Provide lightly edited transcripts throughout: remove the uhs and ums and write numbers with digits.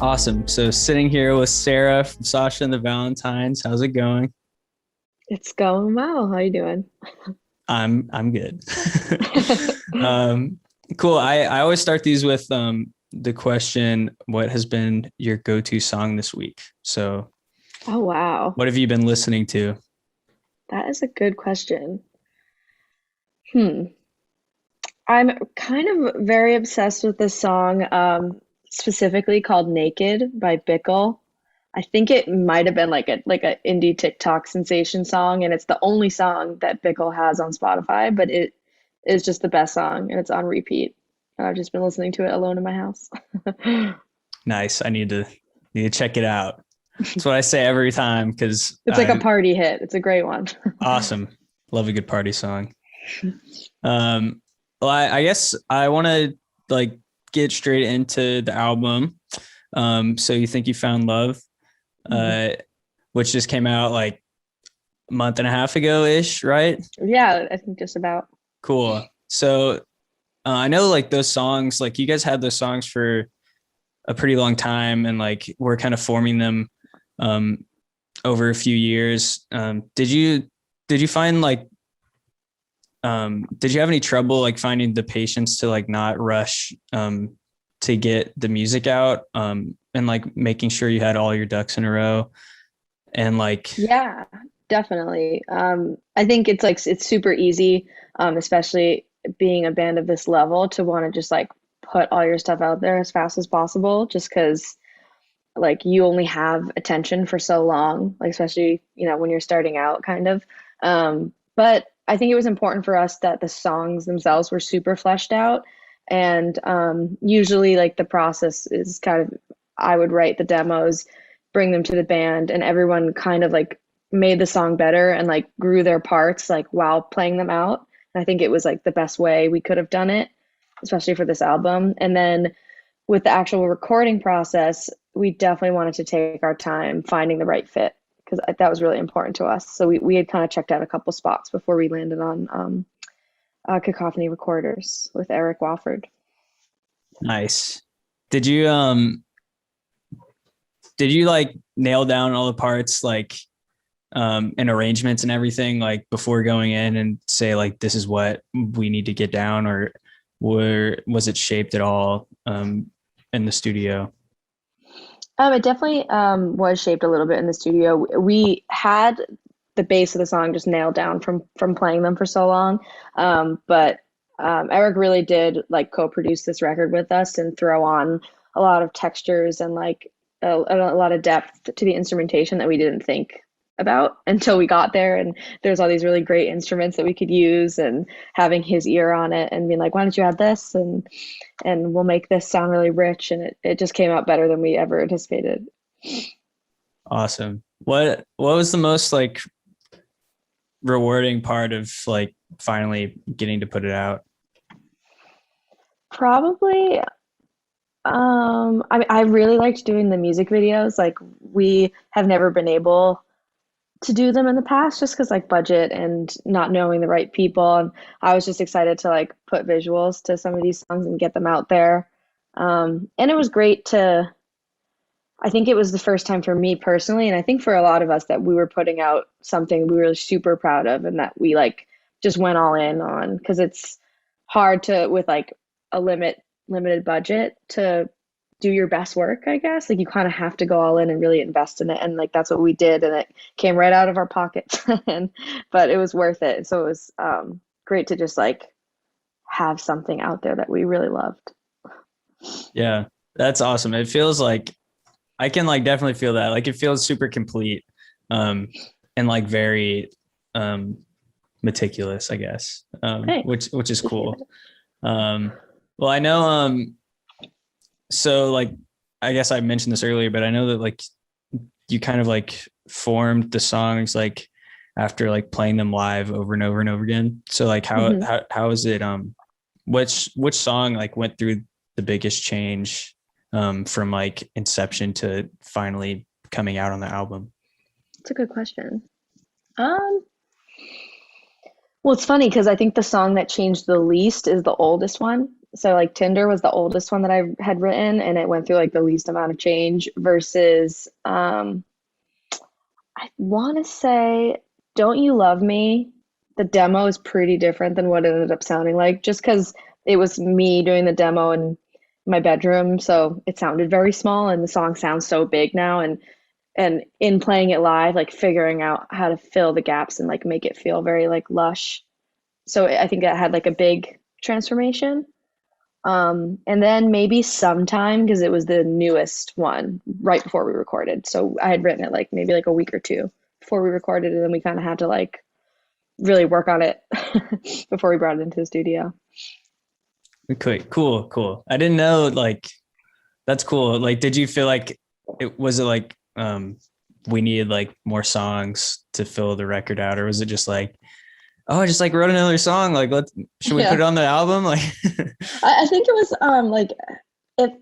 Awesome. So sitting here with Sarah from Sasha and the Valentines. How's it going? It's going well. How you doing? I'm good. um, cool. I always start these with the question, what has been your go-to song this week? So Oh, wow. what have you been listening to? That is a good question. Hmm. I'm kind of very obsessed with this song, specifically called Naked by Bickle. I think it might have been like a indie TikTok sensation song, and it's the only song that Bickle has on Spotify, but it is just the best song and it's on repeat. And I've just been listening to it alone in my house. Nice. I need to check it out. That's what I say every time because It's like a party hit. It's a great one. awesome. Love a good party song. Um, well, I guess I want to like get straight into the album. So you think you found love, uh, which just came out like a month and a half ago ish, right? Yeah, I think just about. Cool. So I know like those songs, like you guys had those songs for a pretty long time, and like we're kind of forming them um, over a few years. Did you find like did you have any trouble like finding the patience to like not rush to get the music out and like making sure you had all your ducks in a row and like Yeah, definitely. I think it's like it's super easy, especially being a band of this level, to want to just like put all your stuff out there as fast as possible, just because like you only have attention for so long, like especially, when you're starting out kind of. But I think it was important for us that the songs themselves were super fleshed out. And usually like the process is kind of I would write the demos, bring them to the band, and everyone kind of like made the song better and like grew their parts like while playing them out. And I think it was like the best way we could have done it, especially for this album. And then with the actual recording process, we definitely wanted to take our time finding the right fit because that was really important to us. So we had kind of checked out a couple spots before we landed on Cacophony Recorders with Eric Wofford. nice. Did you like nail down all the parts like and arrangements and everything like before going in and say like this is what we need to get down, or was it shaped at all in the studio? It definitely was shaped a little bit in the studio. We had the base of the song just nailed down from playing them for so long, but Eric really did like co-produce this record with us and throw on a lot of textures and like a lot of depth to the instrumentation that we didn't think about until we got there. And there's all these really great instruments that we could use, and having his ear on it and being like, why don't you add this? And we'll make this sound really rich. And it just came out better than we ever anticipated. Awesome. What was the most like rewarding part of like finally getting to put it out? Probably, I really liked doing the music videos. Like we have never been able to do them in the past just because like budget and not knowing the right people. And I was just excited to like put visuals to some of these songs and get them out there. And it was great to, I think it was the first time for me personally, and I think for a lot of us, that we were putting out something we were super proud of and that we like just went all in on, because it's hard to, with like a limited budget, to do your best work, I guess. Like you kind of have to go all in and really invest in it. And like that's what we did, and it came right out of our pockets. And but it was worth it. So it was great to just like have something out there that we really loved. Yeah, that's awesome. It feels like I can like definitely feel that. Like it feels super complete um and like very um meticulous, I guess. Thanks. Which is Appreciate cool. it. Um well I know so like I guess I mentioned this earlier, but I know that like you kind of like formed the songs like after like playing them live over and over and over again. So like Mhm. how is it which song like went through the biggest change from like inception to finally coming out on the album? It's a good question. Um, well, it's funny because I think the song that changed the least is the oldest one. So like Tinder was the oldest one that I had written, and it went through like the least amount of change versus I want to say Don't You Love Me? The demo is pretty different than what it ended up sounding like, just because it was me doing the demo in my bedroom, so it sounded very small, and the song sounds so big now, and in playing it live, like figuring out how to fill the gaps and like make it feel very like lush. So I think that had like a big transformation. And then maybe Sometime because it was the newest one right before we recorded. So I had written it like maybe like a week or two before we recorded, and then we kind of had to like really work on it before we brought it into the studio. Okay, cool, cool. I didn't know like that's cool. Like, did you feel like it was it like we needed like more songs to fill the record out, or was it just like, oh, I just like wrote another song. Like, let's should we put Yeah, it on the album? Like, I think it was like if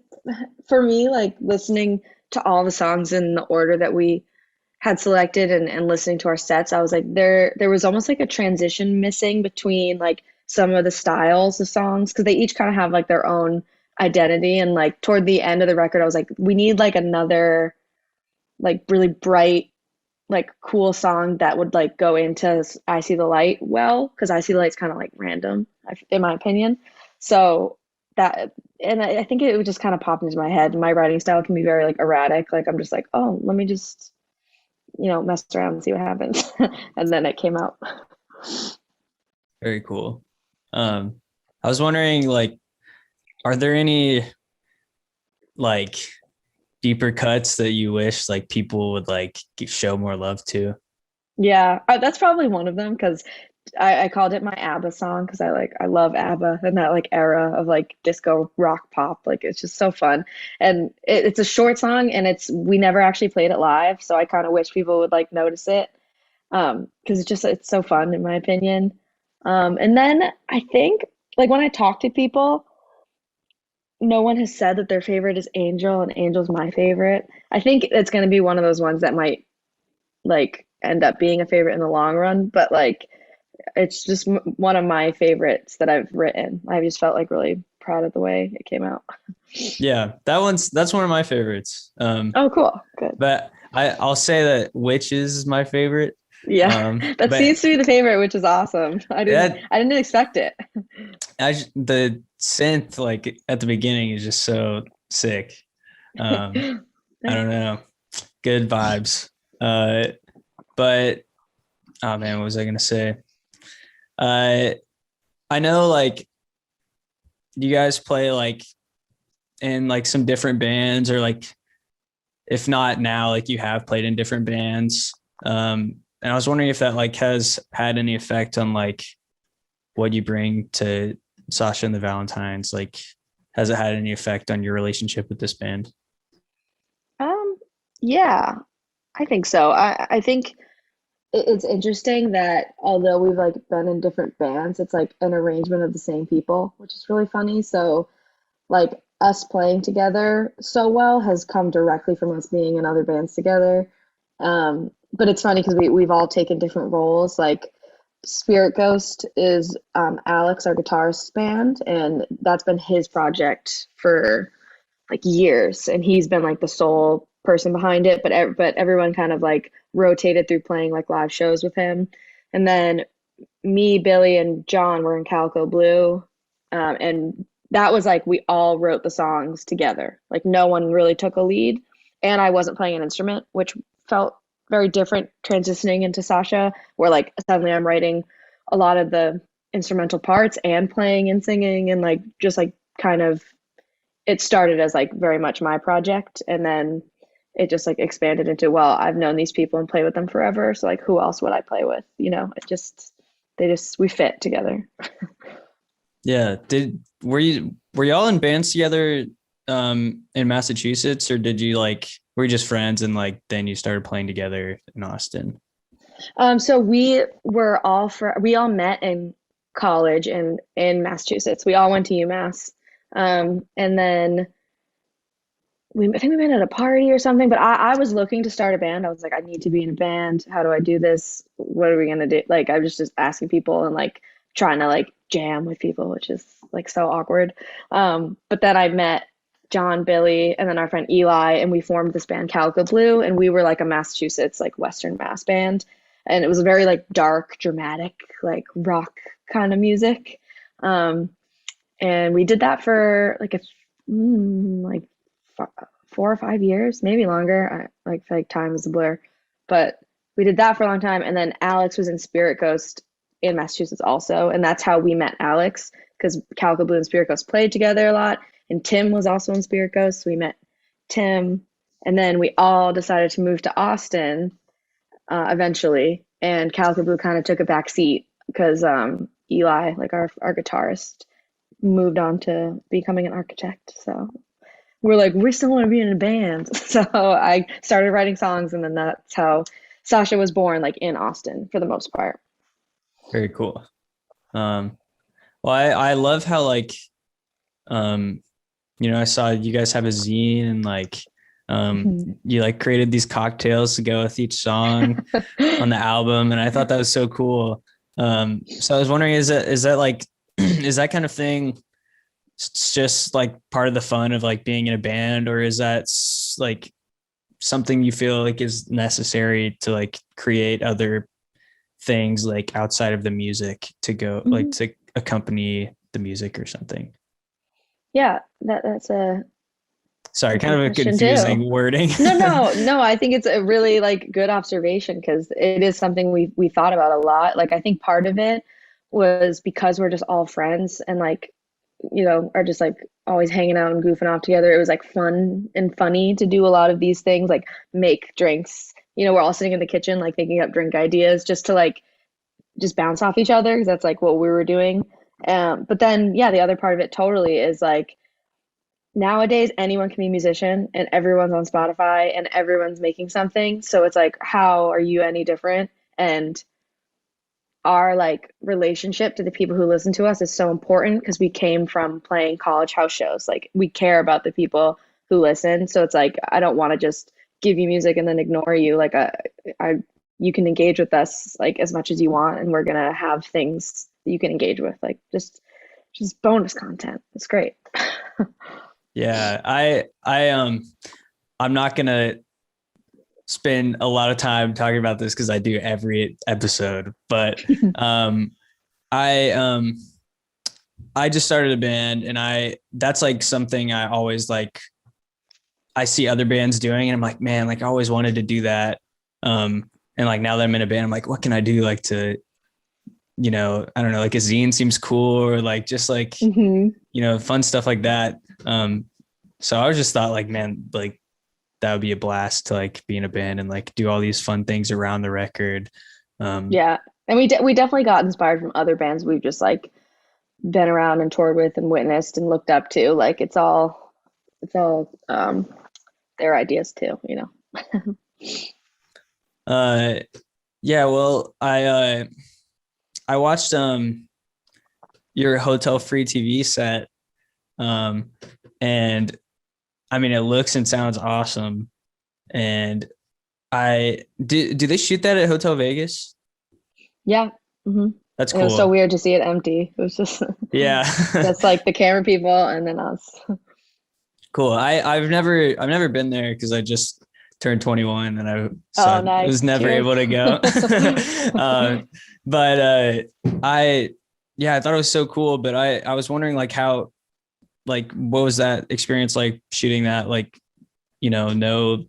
for me like listening to all the songs in the order that we had selected and listening to our sets, I was like there was almost like a transition missing between like some of the styles of songs because they each kind of have like their own identity. And like toward the end of the record, I was like, we need like another like really bright, like cool song that would like go into I See the Light well, because I See the Light's kind of like random, in my opinion. So that, and I think it would just kind of pop into my head. My writing style can be very like erratic. Like I'm just like, oh, let me just mess around and see what happens. And then it came out. very cool. Um, I was wondering, like, are there any like deeper cuts that you wish like people would like show more love to? Yeah, that's probably one of them because I called it my ABBA song because I love ABBA and that like era of like disco rock pop. Like it's just so fun. And it's a short song and we never actually played it live, so I kind of wish people would like notice it. Because it's so fun in my opinion. And then I think like when I talk to people, no one has said that their favorite is Angel, and Angel's my favorite. I think it's going to be one of those ones that might like end up being a favorite in the long run, but like it's just one of my favorites that I've written. I just felt like really proud of the way it came out. Yeah, that's one of my favorites. Oh, cool. Good. But I'll say that Witches is my favorite. Yeah. That But seems to be the favorite, which is awesome. that I didn't expect it. the synth like at the beginning is just so sick. I don't know, good vibes. But oh man, what was I gonna say? Uh, I know like you guys play like in like some different bands, or like if not now, like you have played in different bands. And I was wondering if that like has had any effect on like what you bring to Sasha and the Valentines. Like, has it had any effect on your relationship with this band? Um, yeah, I think so. I think it's interesting that although we've like been in different bands, it's like an arrangement of the same people, which is really funny. So like us playing together so well has come directly from us being in other bands together. But it's funny because we've all taken different roles. Like Spirit Ghost is Alex, our guitarist's band, and that's been his project for like years, and he's been like the sole person behind it. But everyone kind of like rotated through playing like live shows with him, and then me, Billy, and John were in Calico Blue, and that was like we all wrote the songs together. Like no one really took a lead, and I wasn't playing an instrument, which felt very different transitioning into Sasha, where like suddenly I'm writing a lot of the instrumental parts and playing and singing and like just like kind of it started as like very much my project, and then it just like expanded into, well, I've known these people and played with them forever, so like who else would I play with, it just we fit together. Yeah. Were y'all in bands together in Massachusetts, or did you like were you just friends and like then you started playing together in Austin? So we all met in college in Massachusetts. We all went to UMass. And then I think we met at a party or something, but I was looking to start a band. I was like, I need to be in a band. How do I do this? What are we gonna do? Like, I was just asking people and like trying to like jam with people, which is like so awkward. But then I met John, Billy, and then our friend Eli, and we formed this band Calico Blue, and we were like a Massachusetts, like Western Mass band. And it was very like dark, dramatic, like rock kind of music. Um, and we did that for like like 4 or 5 years, maybe longer. I like feel like time is a blur, but we did that for a long time. And then Alex was in Spirit Ghost in Massachusetts also, and that's how we met Alex because Calico Blue and Spirit Ghost played together a lot. And Tim was also in Spirit Ghost, so we met Tim, and then we all decided to move to Austin eventually. And Calico Blue kind of took a back seat because Eli, like our guitarist, moved on to becoming an architect. So we're like, we still want to be in a band. So I started writing songs, and then that's how Sasha was born, like in Austin for the most part. Very cool. Um, well, I love how like, um, I saw you guys have a zine and like, you like created these cocktails to go with each song on the album. And I thought that was so cool. So I was wondering, is that like, is that kind of thing just like part of the fun of like being in a band, or is that like something you feel like is necessary to like create other things like outside of the music to go like Mhm. to accompany the music or something? Yeah, that's a Sorry, kind good of a question too. confusing wording. No, I think it's a really like good observation because it is something we thought about a lot. Like I think part of it was because we're just all friends and like are just like always hanging out and goofing off together. It was like fun and funny to do a lot of these things, like make drinks. We're all sitting in the kitchen like thinking up drink ideas just to like just bounce off each other because that's like what we were doing. But then yeah, the other part of it totally is like nowadays anyone can be a musician and everyone's on Spotify and everyone's making something. So it's like, how are you any different? And our like relationship to the people who listen to us is so important because we came from playing college house shows. Like we care about the people who listen. So it's like I don't want to just give you music and then ignore you. Like I you can engage with us like as much as you want and we're gonna have things that you can engage with. Like just bonus content. It's great. Yeah, I'm not gonna spend a lot of time talking about this because I do every episode, but um I I just started a band, and I that's like something I always like I see other bands doing, and I'm like, man, like I always wanted to do that. And like now that I'm in a band, I'm like, what can I do like to, I don't know, like a zine seems cool, or like just like, Hmm. fun stuff like that. So I was just thought like, man, like that would be a blast to like be in a band and like do all these fun things around the record. Um, Yeah. And we definitely got inspired from other bands we've just like been around and toured with and witnessed and looked up to. Like it's all their ideas too. uh, yeah, well, I watched your Hotel Free TV set, um, and I mean it looks and sounds awesome. And I do they shoot that at Hotel Vegas? Yeah. Hmm. That's And it was so cool. weird to see it empty. It was just Yeah. just like the camera people and then us. Cool. I've never been there because I just turned 21, and Oh, I was nice. never Cheers. able to go. uh, but I yeah, I thought it was so cool. But I was wondering like how, like what was that experience like shooting that, like, no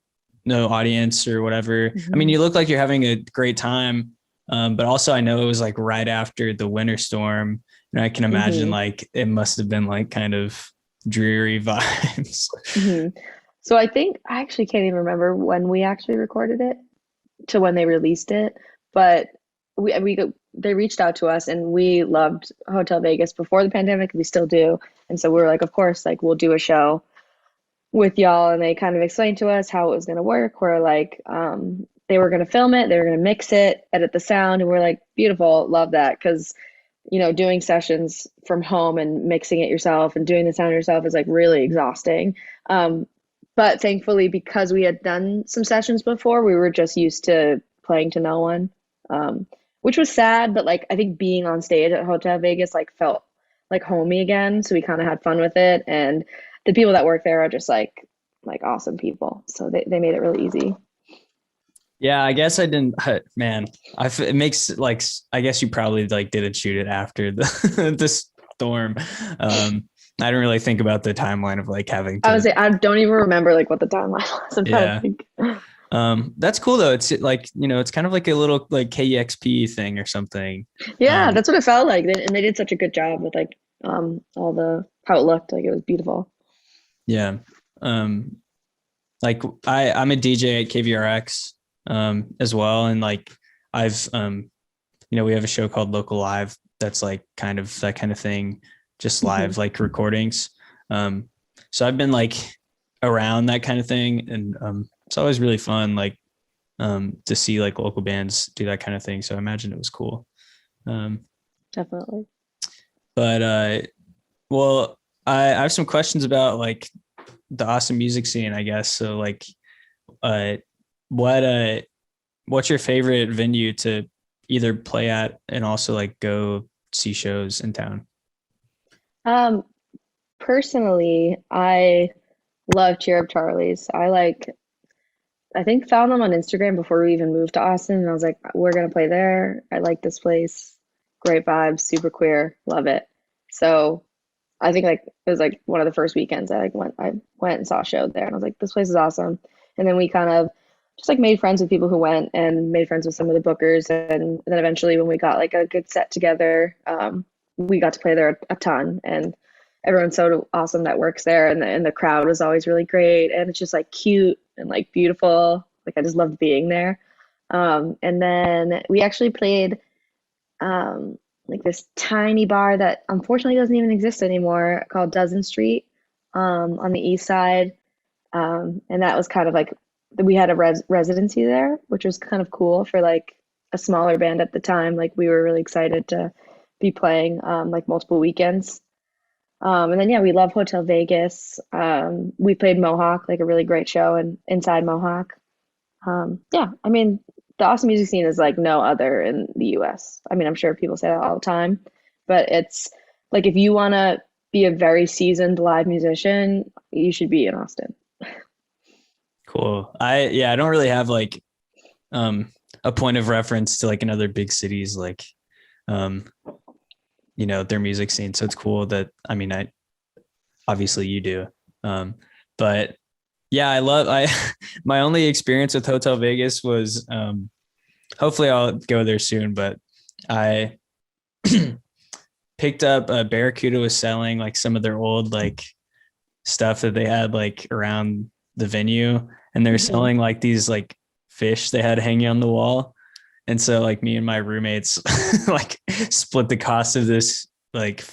audience or whatever. I mean, Mhm. you look like you're having a great time. But also I know it was like right after the winter storm, and I can imagine Mhm. like it must have been like kind of dreary vibes. Mhm. So I think I actually can't even remember when we actually recorded it to when they released it, but they reached out to us and we loved Hotel Vegas before the pandemic. We still do, and so we were like, of course, like we'll do a show with y'all. And they kind of explained to us how it was going to work. We're like, they were going to film it, they were going to mix it, edit the sound, and we're like, beautiful, love that, because doing sessions from home and mixing it yourself and doing the sound yourself is like really exhausting. Um, but thankfully, because we had done some sessions before, we were just used to playing to no one. Um, which was sad, but like I think being on stage at Hotel Vegas like felt like homey again. So we kind of had fun with it. And the people that work there are just like awesome people. So they made it really easy. Yeah, I guess I didn't. Man, it makes like I guess you probably like didn't shoot it after the the storm. I didn't really think about the timeline of like having I would to. say I don't even remember like what the timeline was. I'm trying to Yeah. think. That's cool though. It's like it's kind of like a little like KEXP thing or something. Yeah, Um, that's what it felt like. And they did such a good job with like all the how it looked. Like it was beautiful. yeah. Um, like I'm a DJ at KVRX as well, and like I've we have a show called Local Live that's like kind of that kind of thing, just Hmm. live like recordings. Um, so I've been like around that kind of thing, and it's always really fun like to see like local bands do that kind of thing. So I imagine it was cool. Um, Definitely. but well, I have some questions about like the awesome music scene, I guess. So like uh what what's your favorite venue to either play at and also like go see shows in town? Um, Personally, I love Cheer Up Charlie's. I think found them on Instagram before we even moved to Austin, and I was like, we're gonna play there. I like this place. Great vibes, super queer, love it. So I think like it was like one of the first weekends I went and saw a show there, and I was like, this place is awesome. And then we kind of just like made friends with people who went and made friends with some of the bookers, and then eventually when we got like a good set together, we got to play there a ton, and everyone's so awesome that works there, and the crowd was always really great, and it's just like cute and like beautiful. Like I just loved being there. And then we actually played like this tiny bar that unfortunately doesn't even exist anymore called Dozen Street on the east side. And that was kind of like we had a residency there, which was kind of cool for like a smaller band at the time. Like we were really excited to be playing like multiple weekends. And then yeah, we love Hotel Vegas. We played Mohawk, like a really great show and inside Mohawk. Yeah, I mean, the awesome music scene is like no other in the US. I mean, I'm sure people say that all the time, but it's like if you want to be a very seasoned live musician, you should be in Austin. Cool. I don't really have like um a point of reference to like in other big cities like um their music scene. So it's cool that I obviously you do. But yeah, I my only experience with Hotel Vegas was hopefully I'll go there soon, but I picked up Barracuda was selling like some of their old like stuff that they had like around the venue, and they're Hmm. selling like these like fish they had hanging on the wall. And so like me and my roommates like split the cost of this like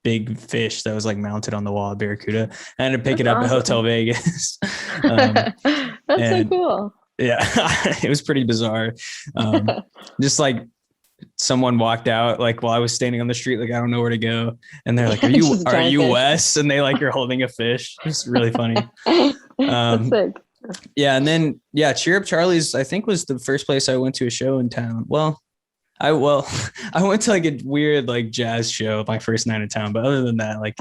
big fish that was like mounted on the wall at Barracuda. I had to pick That's it up at Hotel awesome. Vegas. um, That's so and cool. yeah, it was pretty bizarre. Just like someone walked out like while I was standing on the street, like I don't know where to go. And they're like, Just a are giant you fish. Wes? And they like are holding a fish. It's really funny. That's Um, sick. yeah, and then yeah, Cheer Up Charlie's I think was the first place I went to a show in town. Well, I went to like a weird like jazz show my first night in town, but other than that, like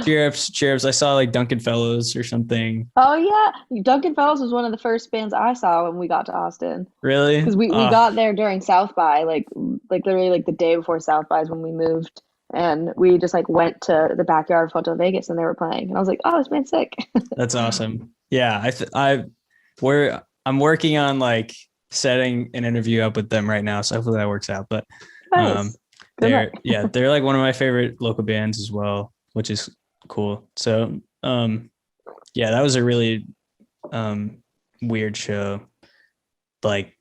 cheer ups. I saw like Duncan Fellows or something. Oh yeah, Duncan Fellows was one of the first bands I saw when we got to Austin. Really? Because we got there during South by, like literally like the day before South by is when we moved, and we just like went to the backyard of Hotel Vegas and they were playing, and I was like, oh, this band's sick. That's awesome. Yeah, I'm working on like setting an interview up with them right now, so hopefully that works out. But um, Nice. Good luck. they're like one of my favorite local bands as well, which is cool. So yeah, that was a really weird show. Like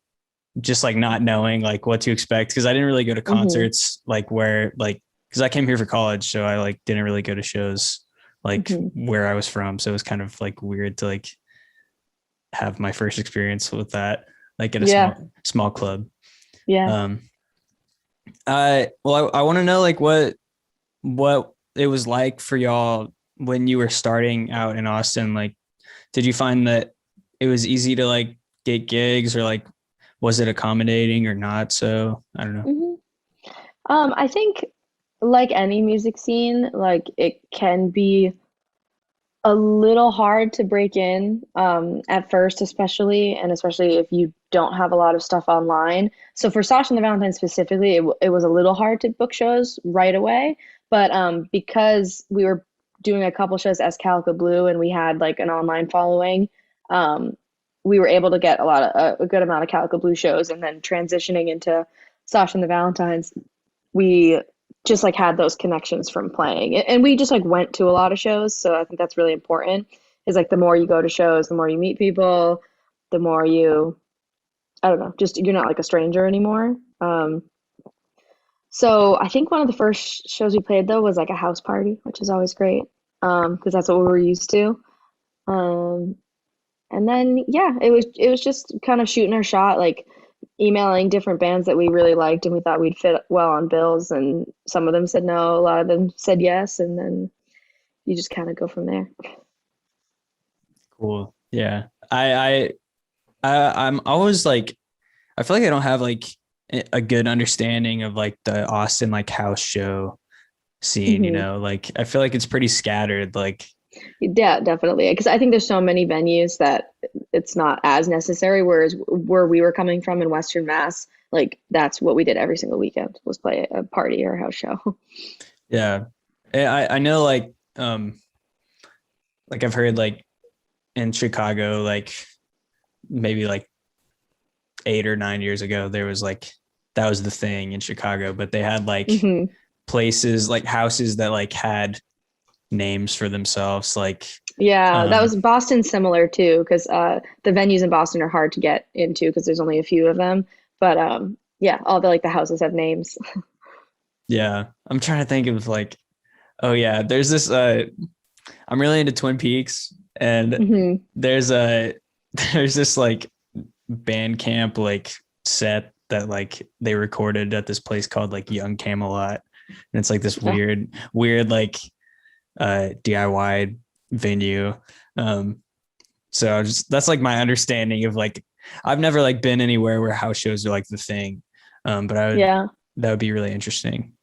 just like not knowing like what to expect because I didn't really go to Hmm. concerts like where like because I came here for college, so I like didn't really go to shows like Hmm. where I was from. So it was kind of like weird to like have my first experience with that, like at a Yeah, small club. yeah. Um, I want to know like what it was like for y'all when you were starting out in Austin. Like, did you find that it was easy to like get gigs, or like was it accommodating or not? So I don't know. Hmm. I think like any music scene, like it can be a little hard to break in at first, especially, and especially if you don't have a lot of stuff online. So for Sasha and the Valentines specifically, it was a little hard to book shows right away. But because we were doing a couple shows as Calico Blue and we had like an online following, um, we were able to get a good amount of Calico Blue shows, and then transitioning into Sasha and the Valentines, we just like had those connections from playing, and we just like went to a lot of shows, so I think that's really important, is like the more you go to shows, the more you meet people, the more you, I don't know, just you're not like a stranger anymore. So I think one of the first shows we played though was like a house party, which is always great, because that's what we were used to. um and then yeah, it was just kind of shooting our shot, like emailing different bands that we really liked and we thought we'd fit well on bills, and some of them said no, a lot of them said yes, and then you just kind of go from there. Cool. Yeah. I'm always like, I feel like I don't have like a good understanding of like the Austin like house show scene, you Hmm. know, like I feel like it's pretty scattered. Like, Yeah, definitely. Because I think there's so many venues that it's not as necessary. Whereas where we were coming from in Western Mass, like that's what we did every single weekend was play a party or a house show. yeah. I know like I've heard like in Chicago, like maybe like 8 or 9 years ago, there was like that was the thing in Chicago, but they had like Hmm. places like houses that like had names for themselves, like Yeah, that um was Boston similar too, because the venues in Boston are hard to get into because there's only a few of them. But yeah, all the like the houses have names. yeah. I'm trying to think of like, oh yeah, there's this I'm really into Twin Peaks, and Hmm. there's a there's this like band camp like set that like they recorded at this place called like Young Camelot, and it's like this weird like DIY venue. um so I just, that's like my understanding of like, I've never like been anywhere where house shows are like the thing. But I would, Yeah. that would be really interesting.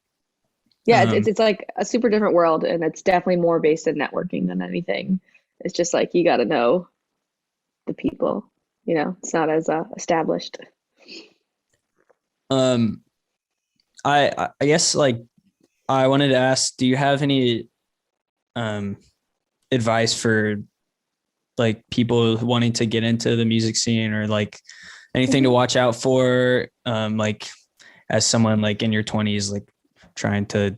Yeah, um it's like a super different world, and it's definitely more based in networking than anything. It's just like you got to know the people, it's not as established. um I guess like I wanted to ask, do you have any um advice for like people wanting to get into the music scene, or like anything to Hmm. watch out for, like as someone like in your 20s like trying to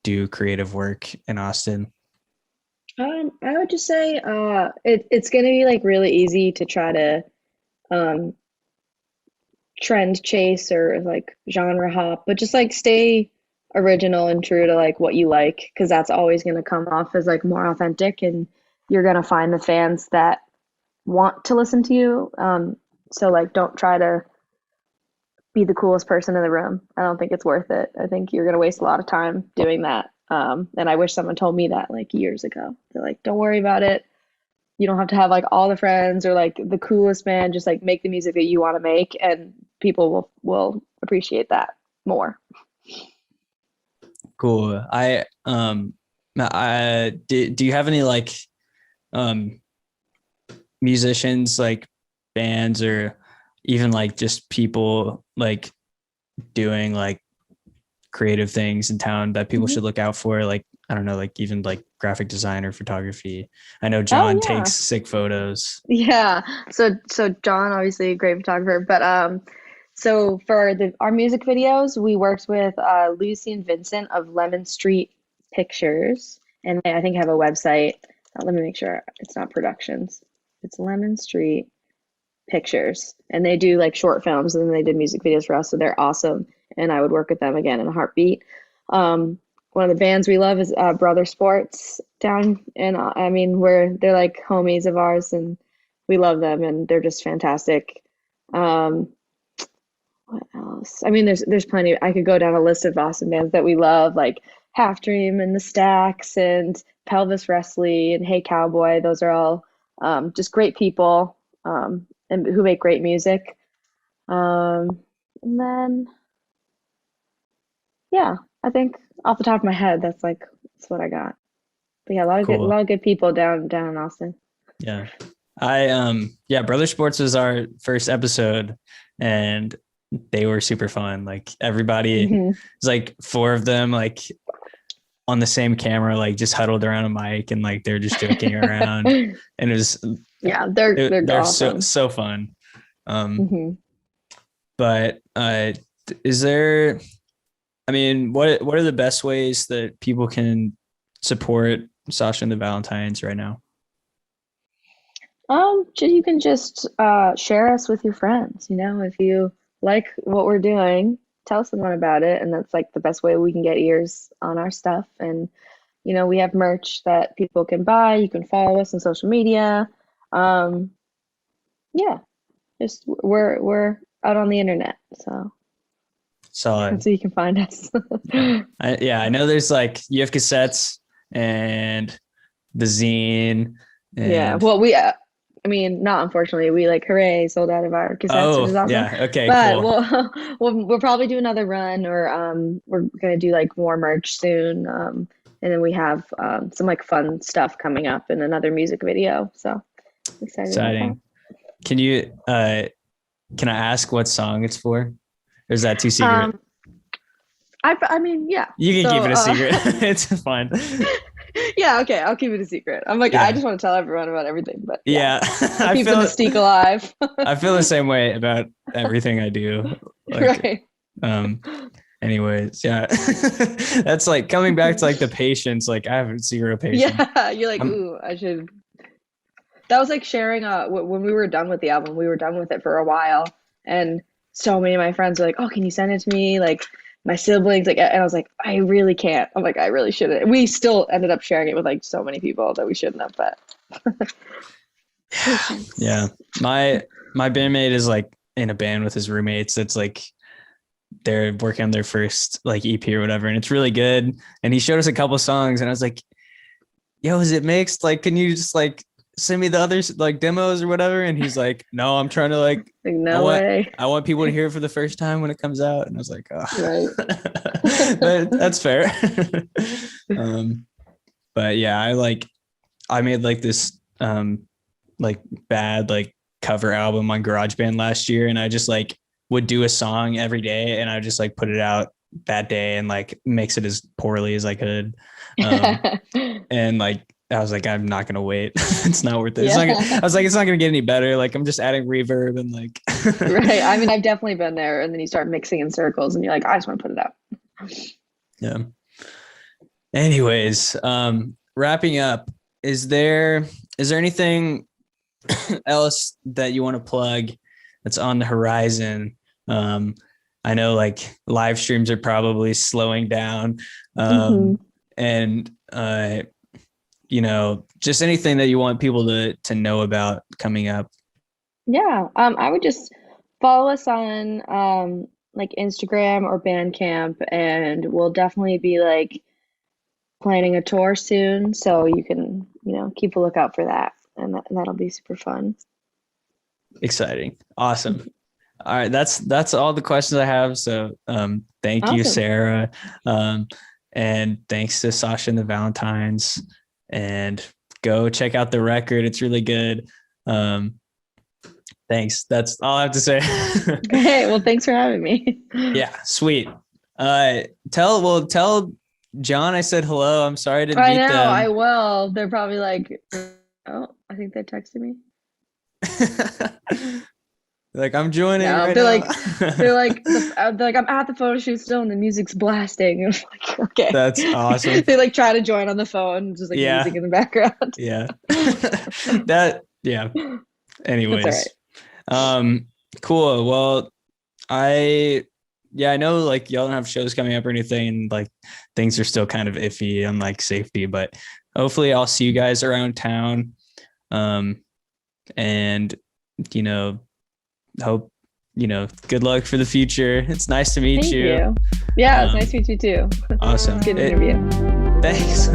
do creative work in Austin? I would just say it's gonna be like really easy to try to um, trend chase or like genre hop, but just like stay original and true to like what you like, because that's always gonna come off as like more authentic, and you're gonna find the fans that want to listen to you. So like don't try to be the coolest person in the room. I don't think it's worth it. I think you're gonna waste a lot of time doing that. And I wish someone told me that like years ago. They're like, don't worry about it. You don't have to have like all the friends or like the coolest band. Just like make the music that you want to make, and people will appreciate that more. Cool. I do you have any like um musicians like bands, or even like just people like doing like creative things in town that people Hmm. should look out for? Like, I don't know, like even like graphic design or photography. I know Oh John yeah. takes sick photos. Yeah. So John, obviously a great photographer, but so for the our music videos, we worked with Lucy and Vincent of Lemon Street Pictures, and they I think have a website. Let me make sure it's not Productions. It's Lemon Street Pictures, and they do like short films, and then they did music videos for us, so they're awesome, and I would work with them again in a heartbeat. One of the bands we love is Brother Sports down, and I mean they're like homies of ours, and we love them, and they're just fantastic. Um, what else? I mean, there's plenty. I could go down a list of awesome bands that we love, like Half Dream and the Stacks and Pelvis Wrestling and Hey Cowboy. Those are all just great people, and who make great music. And then yeah, I think off the top of my head, that's what I got. But yeah, a Cool. lot of good people down in Austin. Yeah. Yeah, Brother Sports was our first episode and they were super fun. Like everybody, it Hmm. was like four of them, like on the same camera, like just huddled around a mic and like they're just joking around. And Yeah, they're so, awesome. so fun. Um, Hmm. but is there, I mean, what are the best ways that people can support Sasha and the Valentines right now? You can just share us with your friends. If you like what we're doing, tell someone about it, and that's like the best way we can get ears on our stuff. And we have merch that people can buy. You can follow us on social media. Um, yeah, just we're out on the internet, so Solid. that's where you can find us. Yeah. I know there's like you have cassettes and the zine Yeah, and well, I mean, not unfortunately, we like hooray sold out of our cassettes, which is oh awesome. yeah, okay, But cool. we'll probably do another run, or we're gonna do like more merch soon. And then we have some like fun stuff coming up and another music video. So I'm excited about that. Exciting. Can you can I ask what song it's for? Or is that too secret? Um, I mean, yeah. You can keep So it a secret. It's fine. yeah, okay, I'll keep it a secret. I'm like, I Yeah. just want to tell everyone about everything, but yeah, Yeah. I'll I keep the feel mystique alive. I feel the same way about everything I do. Like Right. um anyways, yeah. That's like coming back to like the patience. Like I have zero patience. Yeah, you're like, I'm ooh, I should. That was like sharing when we were done with the album, we were done with it for a while, and so many of my friends were like, "Oh, can you send it to me?" Like my siblings, like, and I was like, "I really can't." I'm like, "I really shouldn't." We still ended up sharing it with like so many people that we shouldn't have, but yeah. patience. My bandmate is like in a band with his roommates. That's like they're working on their first like EP or whatever, and it's really good. And he showed us a couple songs, and I was like, "Yo, is it mixed? Like, can you just like send me the others like demos or whatever?" And he's like, "No, I'm trying to like, Like, I no want way. I want people to hear it for the first time when it comes out." And I was like, Right. "Oh, but that's fair." um, but yeah, I made like this like bad like cover album on GarageBand last year, and I just like would do a song every day, and I just like put it out that day and like mix it as poorly as I could. And like I was like, I'm not gonna wait. It's not worth it. I Yeah. was like, it's not gonna get any better. Like I'm just adding reverb and like Right. I mean, I've definitely been there, and then you start mixing in circles, and you're like, I just want to put it out. yeah. Anyways, wrapping up, is there anything else that you want to plug that's on the horizon? Um, I know like live streams are probably slowing down. Hmm. And just anything that you want people to know about coming up. Yeah. I would just follow us on like Instagram or Bandcamp, and we'll definitely be like planning a tour soon, so you can, keep a lookout for that, and that'll be super fun. Exciting. Awesome. All right. That's all the questions I have. So thank you, Awesome. Sarah. And thanks to Sasha and the Valentines. And go check out the record. It's really good. Thanks. That's all I have to say. Hey, well, thanks for having me. Yeah, sweet. Tell John I said hello. I'm sorry I didn't I meet know, I them. will. They're probably like, oh, I think they're texting me. Like I'm joining No, right now. they're like, I'm at the photo shoot still, and the music's blasting. And I'm like, okay. That's awesome. They like try to join on the phone, just like Yeah. music in the background. Yeah. Yeah. That's all right. Anyways. Um, cool. Well, I know like y'all don't have shows coming up or anything, and like things are still kind of iffy on like safety, but hopefully I'll see you guys around town. And you know, hope good luck for the future. It's nice to meet Thank you. you. Yeah, it's nice to meet you too. Awesome. Good interview. Thanks.